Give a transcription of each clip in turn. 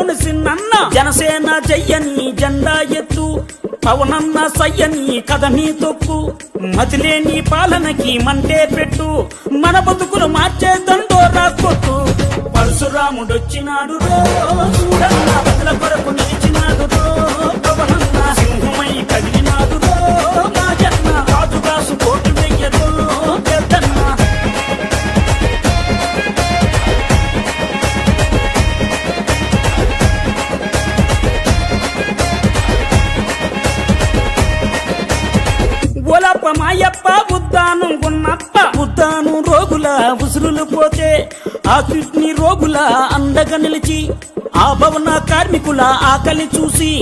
సీమలోని సిన్నన్న జనసేన జయ్యని జెండా ఎత్తు పవనన్న సయ్యని కథని తొక్కు మతిలేని పాలనకి మంటే పెట్టు మన బతుకులు మార్చే దండోరా కొట్టు పరశురాముడొచ్చినాడు రో చూడన్న ప్రజల కొరకు నిలిచినాడు రో పవనన్న సింహమై కదిలినాడు రో మా జన్మ రాజుగాసు కోటి వెయ్యరో పెద్దన్న ఓలప్ప మాయప్ప బుద్ధాను గున్నప్ప బుద్ధాను రోగుల ఉసురులు పోతే ఆ కిడ్నీ రోగుల అండగా నిలిచి ఆ భవన కార్మికుల ఆకలి చూసి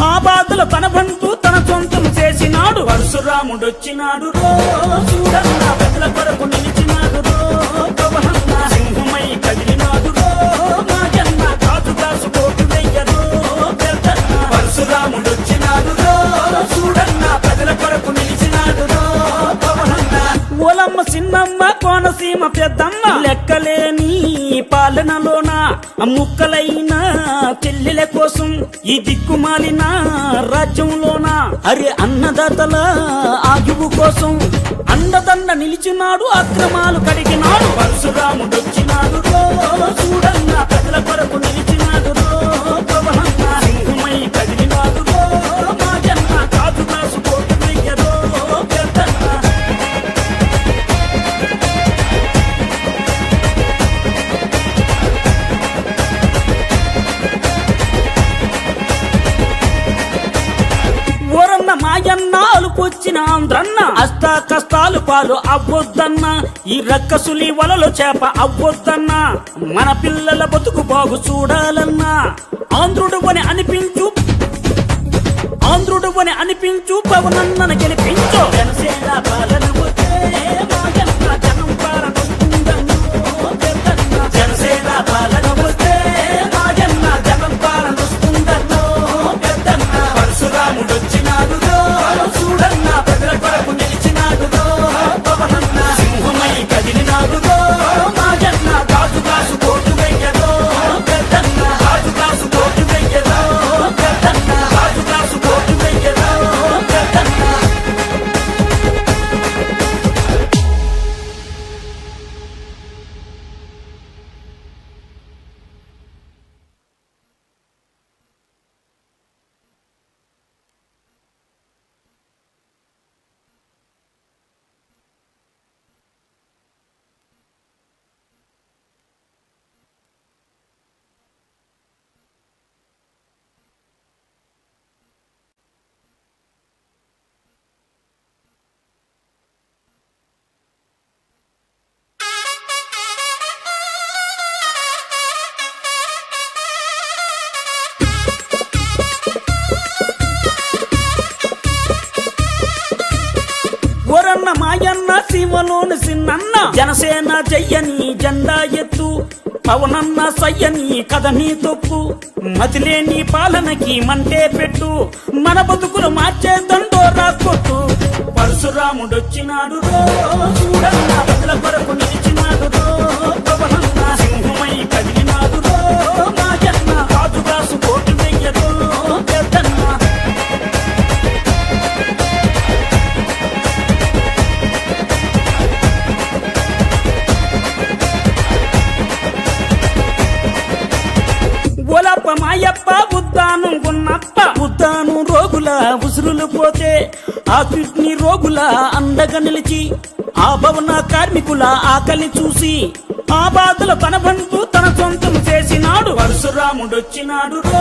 ఆ బాధలు తనబంటూ తన సొంతం చేసినాడు పరశురాముడొచ్చినాడు రో చూడన్న ప్రజల కొరకు నిలిచినాడు రో పవనన్న సింహమై కదిలినాడు రో మా జన్మ రాజుగాసు కోటి వెయ్యరో పెద్దన్న పరశురాముడొచ్చినాడు రో చూడన్న ప్రజల కొరకు నిలిచినాడు రో పవనన్న ఓలమ్మ సిన్నమ్మ కోనసీమ పెద్దమ్మ లెక్కలేని పాలనలోన ముక్కలైన చెల్లెల కోసం ఈ దిక్కుమాలిన రాజ్యంలోన అరే అన్నదాతల ఆయువు కోసం అండదండ నిలిచినాడు అక్రమాలు కడిగినాడు పరశురాముడొచ్చినాడు రో చూడన్న ప్రజల కొరకు నిలిచినాడు రో పవనన్న సింహమై కదిలినాడు రో మా జన్మ రాజుగాసు కోటి వెయ్యరో పెద్దన్న ఓరన్న మాయన్న అలుపొచ్చిన ఆంధ్రన్న అష్ట కష్టాలు పాలు అవ్వొద్దన్న ఈ రక్కసులి వలలో చేప అవ్వొద్దన్న మన పిల్లల బతుకు బాగు చూడాలన్నా ఆంధ్రుడు అని అనిపించు పవనన్నను గెలిపించు జనసేన పాలన వస్తే మా జన్మ జనం పాలన వస్తుందన్నో పెద్దన్న జనసేన పాలన వస్తే మా జన్మ జనం పాలన వస్తుందన్నో పెద్దన్న పరశురాముడొచ్చినాడు రో చూడన్న ప్రజల కొరకు నిలిచినాడు రో పవనన్న సింహమై కదిలినాడు రో మా జన్మ రాజుగాసు కోటి వెయ్యరో పెద్దన్న రాజుగాసు కోటి వెయ్యరో పెద్దన్న రాజుగాసు కోటి వెయ్యరో పెద్దన్న ఓరన్న మాయన్న సీమలోని సిన్నన్న జనసేన జయ్యని జెండా ఎత్తు పవనన్న సయ్యని కథని తొక్కు మతిలేని పాలనకి మంటే పెట్టు మన బతుకులు మార్చే దండోరా కొట్టు పరశురాముడొచ్చినాడు రో చూడన్న ప్రజల కొరకు నిలిచినాడు రో పవనన్న సింహమై కదిలినాడు రో మా జన్మ రాజుగాసు కోటి వెయ్యరో పెద్దన్న ఓలప్ప మాయప్ప బుద్ధాను గున్నప్ప బుద్ధాను రోగుల ఉసురులు పోతే ఆ కిడ్నీ రోగుల అండగా నిలిచి ఆ భవన కార్మికుల ఆకలి చూసి ఆ బాధలు తనబంటూ తన సొంతం చేసినాడు పరశురాముడొచ్చినాడు రో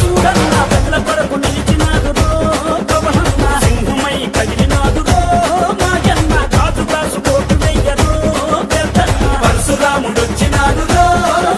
చూడన్న ప్రజల కొరకు నిలిచినాడు రో పవనన్న సింహమై కదిలినాడు రో మా జన్మ రాజుగాసు కోటి వెయ్యరో పెద్దన్న పరశురాముడొచ్చినాడు రో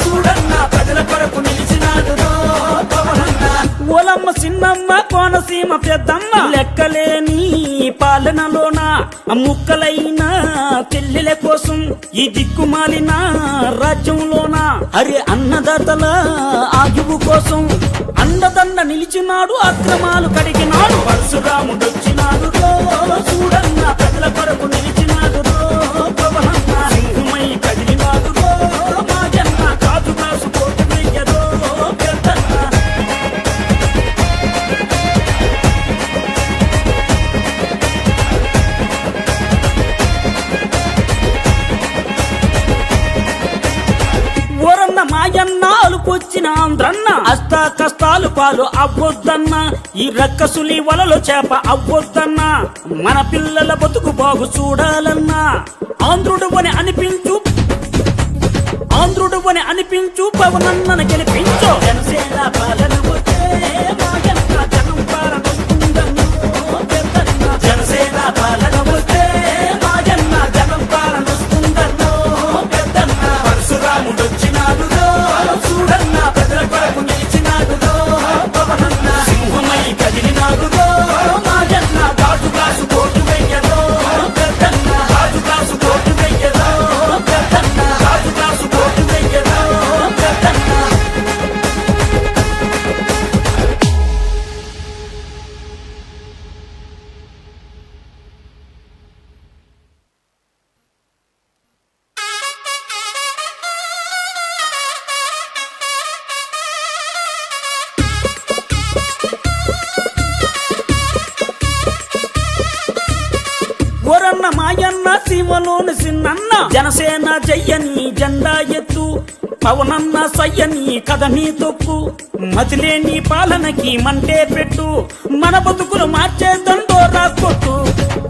చూడన్న ప్రజల కొరకు నిలిచినాడు రో పవనన్న ఓలమ్మ సిన్నమ్మ కోనసీమ పెద్దమ్మ లెక్కలేని పాలనలోన ముక్కలైన చెల్లెల కోసం ఈ దిక్కుమాలిన రాజ్యంలోన అరే అన్నదాతల ఆయువు కోసం అండదండ నిలిచినాడు అక్రమాలు కడిగినాడు పరశురాముడొచ్చినాడు రో చూడన్న ప్రజల కొరకు నిలిచినాడు రో పవనన్న సింహమై కదిలినాడు రో మా జన్మ రాజుగాసు కోటి వెయ్యరో పెద్దన్న కష్టాలు పాలు అవ్వొద్దన్నా, ఈ రక్కసులి వలలో చేప అవ్వొద్దన్నా, మన పిల్లల బతుకు బాగు చూడాలన్నా ఆంధ్రుడు అని అనిపించు పవనన్నను గెలిపించు. జనసేన పాలన వస్తే మాయన్న జనం పాలన వస్తుందన్నో పెద్దన్న. జనసేన పాలన వస్తే మాయన్న జనం పాలన వస్తుందన్నో పెద్దన్న. పరశురాముడొచ్చినాడులో చూడన్న, ప్రజల కొరకు నిలిచినాడులో పవనన్న. సింహమై కదిలినాడులో మాయన్న, గాజు గ్లాసు కోటు వెయ్యలో పెద్దన్న. గాజు గ్లాసు కోటు వెయ్యలో పెద్దన్న. గాజు గ్లాసు కోటు వెయ్యలో పెద్దన్న. ఓరన్న మాయన్న సీమలోని సిన్నన్న, జనసేన జయ్యని జెండా ఎత్తు, పవనన్న సయ్యని కథని తొక్కు, మతిలేని పాలనకి మంటే పెట్టు, మన బతుకులు మార్చేదండోరా కొట్టు.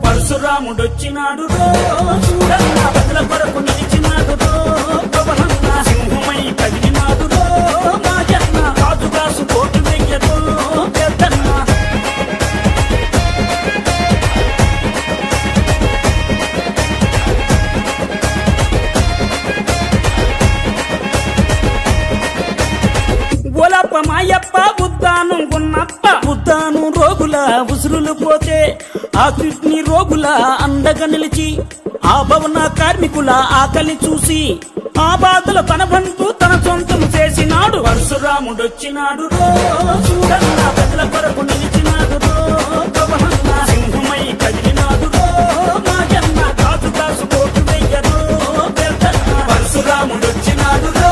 పరశురాముడొచ్చినాడు రో చూడన్న, ప్రజల కొరకు నిలిచినాడు రో పవనన్న. సింహమై కదిలినాడు రో మాయన్న, రాజు గ్లాసు కోటు వెయ్యరో పెద్దన్న. ఓలప్ప మాయప్ప ఉద్దానం గున్నప్ప, ఉద్దానం రోగుల ఉసురులు పోతే ఆ కిడ్నీ రోగుల అండగా నిలిచి, ఆ భవన కార్మికుల ఆకలి చూసి ఆ బాధలు తన బంధు తన సొంతం చేసినాడు. పరశురాముడొచ్చినాడు రో చూడన్న, ప్రజల కొరకు నిలిచినాడు రో పవనన్న. సింహమై కదిలినాడు రో మాయన్న, గాజు గ్లాసు కోటు వెయ్యరో పెద్దన్న. పరశురాముడొచ్చినాడు రో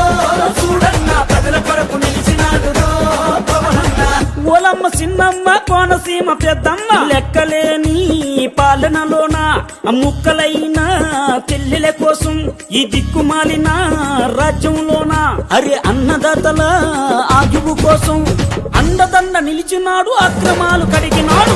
చూడన్న, ప్రజల కొరకు నిలిచినాడు రో పవనన్న. ఓలమ్మ చిన్నమ్మ కోనసీమ పెద్దమ్మ, లెక్కలేని పాలనలోన ముక్కలైన తెల్లెల కోసం ఈ దిక్కుమాలిన రాజ్యంలోన, అరే అన్నదాతల ఆయువు కోసం అండదండ నిలిచినాడు, అక్రమాలు కడిగినాడు.